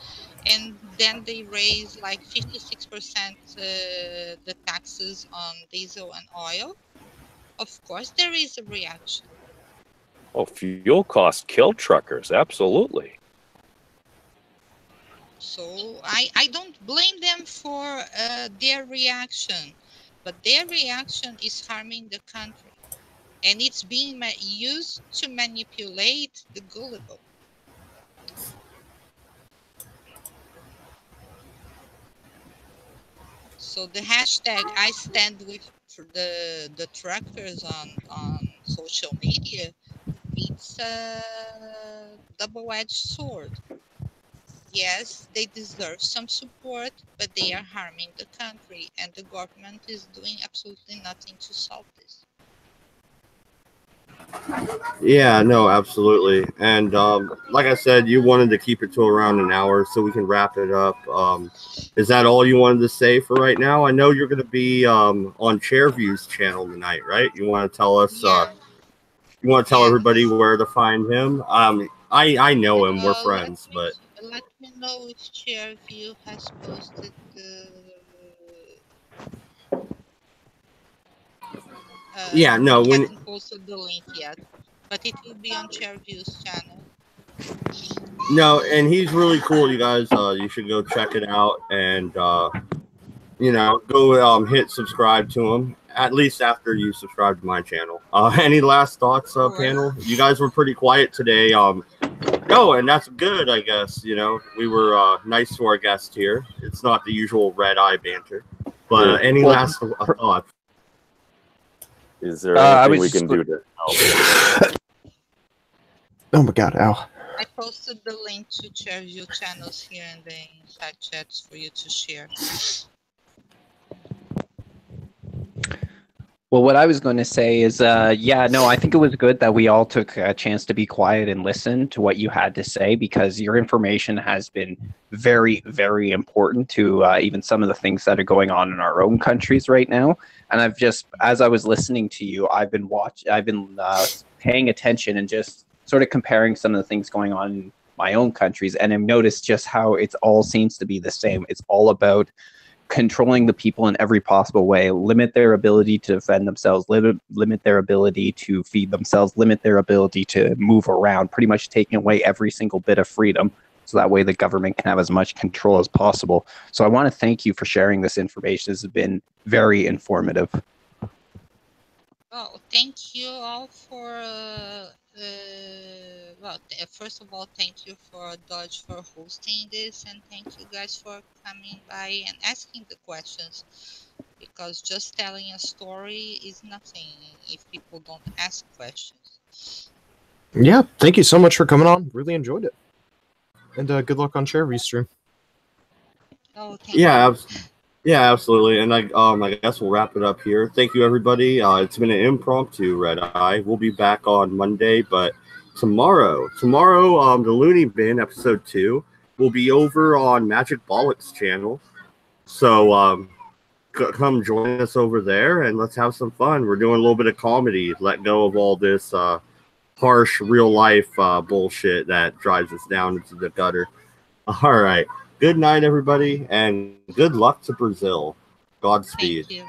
and then they raise like 56% the taxes on diesel and oil. Of course, there is a reaction. Oh, fuel costs kill truckers, absolutely. So I don't blame them for their reaction, but their reaction is harming the country, and it's being used to manipulate the gullible. So the hashtag I stand with the truckers on social media, it's a double-edged sword. Yes, they deserve some support, but they are harming the country, and the government is doing absolutely nothing to solve this. Yeah, no, absolutely. And like I said, you wanted to keep it to around an hour so we can wrap it up. Is that all you wanted to say for right now? I know you're going to be on Chairview's channel tonight, right? You want to tell us, you want to tell everybody where to find him? I know him, we're friends, but... Let me know if Chairview has posted yeah, no, he hasn't posted the link yet, but it will be on Chairview's channel. No, and he's really cool, you guys. You should go check it out and you know, go hit subscribe to him, at least after you subscribe to my channel. Any last thoughts, panel? You guys were pretty quiet today. No, and that's good, I guess. You know, we were nice to our guest here. It's not the usual Redeye banter. But any last thoughts? Is there anything we can do to help? Oh my God, ow. I posted the link to Chairview channels here in the inside chats for you to share. Well, what I was going to say is, yeah, no, I think it was good that we all took a chance to be quiet and listen to what you had to say, because your information has been very, very important to even some of the things that are going on in our own countries right now. And I've just, as I was listening to you, I've been paying attention and just sort of comparing some of the things going on in my own countries, and I've noticed just how it all seems to be the same. It's all about controlling the people in every possible way, limit their ability to defend themselves, limit their ability to feed themselves, limit their ability to move around, pretty much taking away every single bit of freedom so that way the government can have as much control as possible. So I want to thank you for sharing this information. This has been very informative. Well, thank you all for, first of all, thank you for Dodge for hosting this, and thank you guys for coming by and asking the questions, because just telling a story is nothing if people don't ask questions. Yeah, thank you so much for coming on. Really enjoyed it. And good luck on Share Restream. Oh, thank you. Yeah, absolutely. And I guess we'll wrap it up here. Thank you, everybody. It's been an impromptu Redeye. We'll be back on Monday, but tomorrow, the Looney Bin episode 2 will be over on Magic Bollock's channel. So come join us over there and let's have some fun. We're doing a little bit of comedy. Let go of all this harsh real life bullshit that drives us down into the gutter. All right. Good night, everybody, and good luck to Brazil. Godspeed. Thank you.